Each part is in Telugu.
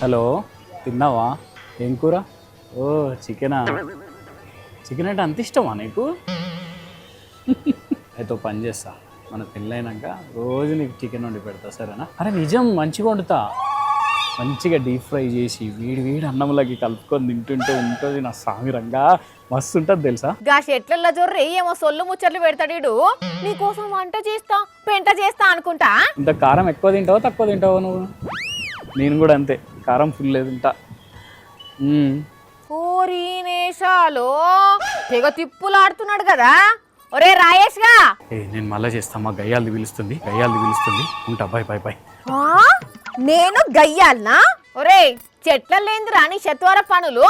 హలో, తిన్నావా? ఏం కూర? ఓ చికెనా? చికెన్ అంటే అంత ఇష్టమా నీకు? అయితే పని చేస్తా, మన పెళ్ళైనాక రోజు నీకు చికెన్ వండి పెడతా, సరేనా? అరే నిజం, మంచిగా వండుతా. మంచిగా డీప్ ఫ్రై చేసి వేడి వేడి అన్నంలోకి కలుపుకొని తింటుంటే ఉంటుంది నా సామిరంగా, మస్తు ఉంటుంది తెలుసా. గా చెట్లల్లో జొర్రి ఏమో సొల్లు ముచ్చట్లు పెడతాడు. నీకోసం వంట చేస్తా పెంట చేస్తా అనుకుంటా. ఇంత కారం ఎక్కువ తింటావా తక్కువ తింటావా నువ్వు? నేను కూడా అంతే, కారం ఫుల్ లేదు తింటా. ఓరి నేషాలో తెగ తిప్పులాడుతున్నాడు కదా. ఒరే రాయేష్ గా, నేను మళ్ళా చేస్తా, మా గయ్యాలది పిలుస్తుంది ఉంటా. Bye bye bye. నేను గయ్యాలనా? ఒరే చెట్ల లేంది రాని శత్వర పనులు.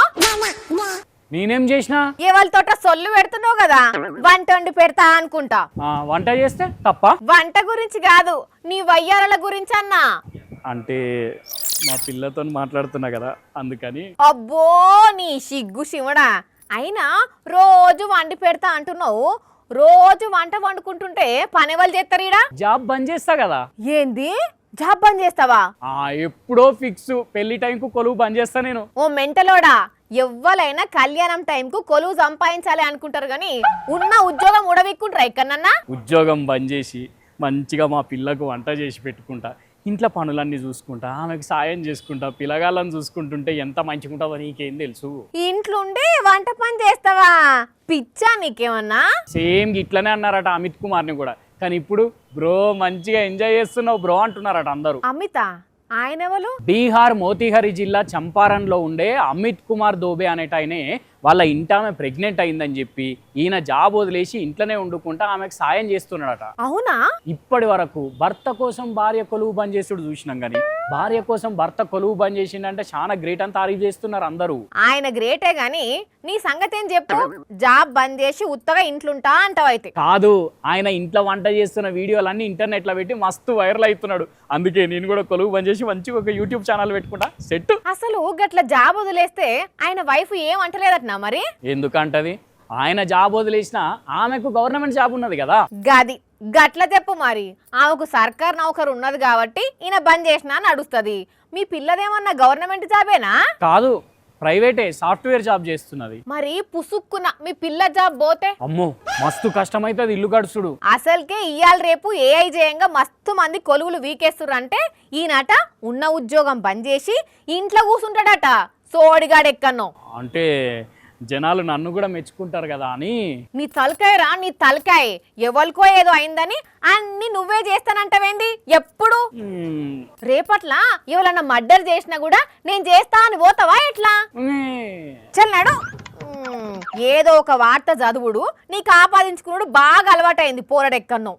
నేనేం చేసినా? ఎవరితోట సొల్లు పెడుతున్నావు కదా, వంట వండి పెడతా అనుకుంటా. వంట చేస్తే తప్ప? వంట గురించి కాదు, నీ వయ్యారాల గురించి అన్నా. అంటే మా పిల్లతో మాట్లాడుతున్నా కదా, అందుకని. అబ్బో నీ సిగ్గు శివుడా. అయినా రోజు వండి పెడతా అంటున్నావు, రోజు వంట వండుకుంటుంటే పని వాళ్ళు చేస్తారీడా? జాబ్ బంద్ చేస్తా కదా. ఏంది జాబ్ బంద్ చేస్తావా? ఎప్పుడో ఫిక్స్, పెళ్లి టైంకు కొలువు బంద్ చేస్తా నేను. ఓ మెంటలోడా, ఎవ్వలైనా కళ్యాణం టైంకు కొలువు సంపాదించాలి అనుకుంటారు గాని ఉన్న ఉద్యోగం ఉడవిక్కుంటారా ఎక్కడన్నా? ఉద్యోగం బంద్ చేసి మంచిగా మా పిల్లకు వంట చేసి పెట్టుకుంటా, ఇంట్లో పనులన్నీ చూసుకుంటా, ఆమెకు సాయం చేసుకుంటా, పిల్లగాళ్ళని చూసుకుంటుంటే ఎంత మంచిగా ఉంటుందో నీకేం తెలుసు. ఇంట్లుండి వంట పని చేస్తావా? పిచ్చా నీకేమన్నా? సేమ్ ఇట్లనే అన్నారట అమిత్ కుమార్ని కూడా, కానీ ఇప్పుడు బ్రో మంచిగా ఎంజాయ్ చేస్తున్నావు బ్రో అంటున్నారట అందరూ. అమిత ఆయన ఎవరు? బీహార్ మోతీహారీ జిల్లా చంపారణ్లో ఉండే అమిత్ కుమార్ దోబే అనేటాయనే వాళ్ళ ఇంట ఆమె ప్రెగ్నెంట్ అయిందని చెప్పి ఈయన జాబ్ వదిలేసి ఇంట్లోనే వండుకుంటా ఆమెకు సాయం చేస్తున్నాడట. అవునా? ఇప్పటి వరకు భర్త కోసం భార్య కొలువు బంద్ చేసుడు చూసినాం, కానీ భార్య కోసం భర్త కొలువు బంద్ చేసిండంటే చాలా గ్రేట్ అని తారీఫ్ చేస్తున్నారు అందరూ. ఆయన గ్రేటే గాని నీ సంగతి ఏం చెప్పు? జాబ్ బంద్ చేసి ఉత్తగా ఇంట్లుంటా అంటావు? అయితే కాదు, ఆయన ఇంట్లో వంట చేస్తున్న వీడియోలన్నీ ఇంటర్నెట్ లో పెట్టి మస్తు వైరల్ అవుతున్నాడు. అందుకే నేను కూడా కొలువు బంద్ చేసి మంచిగా ఒక యూట్యూబ్ ఛానల్ పెట్టుకుంటా, సెట్. అసలు గట్ల జాబ్ వదిలేస్తే ఆయన వైఫ్ ఏమంటలేదట మరి? ఎందుకంటది? ఆయన జాబ్ వదిలేసినా ఆమెకు గవర్నమెంట్ జాబ్ ఉన్నది కదా. గది గట్ల చెప్పు మరి. ఆమెకు సర్కార్ నౌకరు ఉన్నది కాబట్టి ఈయన బంద్ చేసినా నడుస్తుంది. మీ పిల్లదేమన్నా గవర్నమెంట్ జాబేనా? కాదు, ప్రైవేటే, సాఫ్ట్వేర్ జాబ్ చేస్తున్నది. మరి పుసుక్కున మీ పిల్ల జాబ్ పోతే? అమ్మో మస్తు కష్టమైతుంది ఇల్లు గడుచుడు. అసలుకే ఇయాల రేపు ఏఐ చేయంగా మస్తు మంది కొలువులు వీకేస్తుర్రు. అంటే ఈయనట ఉన్న ఉద్యోగం బంద్ చేసి ఇంట్లో కూర్చుంటాడట. సోడిగాడెక్కన్నో. అంటే జనాలు నన్ను కూడా మెచ్చుకుంటారు కదా అని. నీ తలకాయ రా, నీ తలకాయ. ఎవరికో ఏదో అయిందని అన్ని నువ్వే చేస్తానంటవేంది ఎప్పుడు? రేపట్ల ఎవరన్నా మర్డర్ చేసినా కూడా నేను చేస్తా అని పోతావా ఎట్లా? చల్లాడు. ఏదో ఒక వార్త చదువుడు నీకు ఆపాదించుకున్నాడు బాగా అలవాటైంది పోరడెక్కన్నో.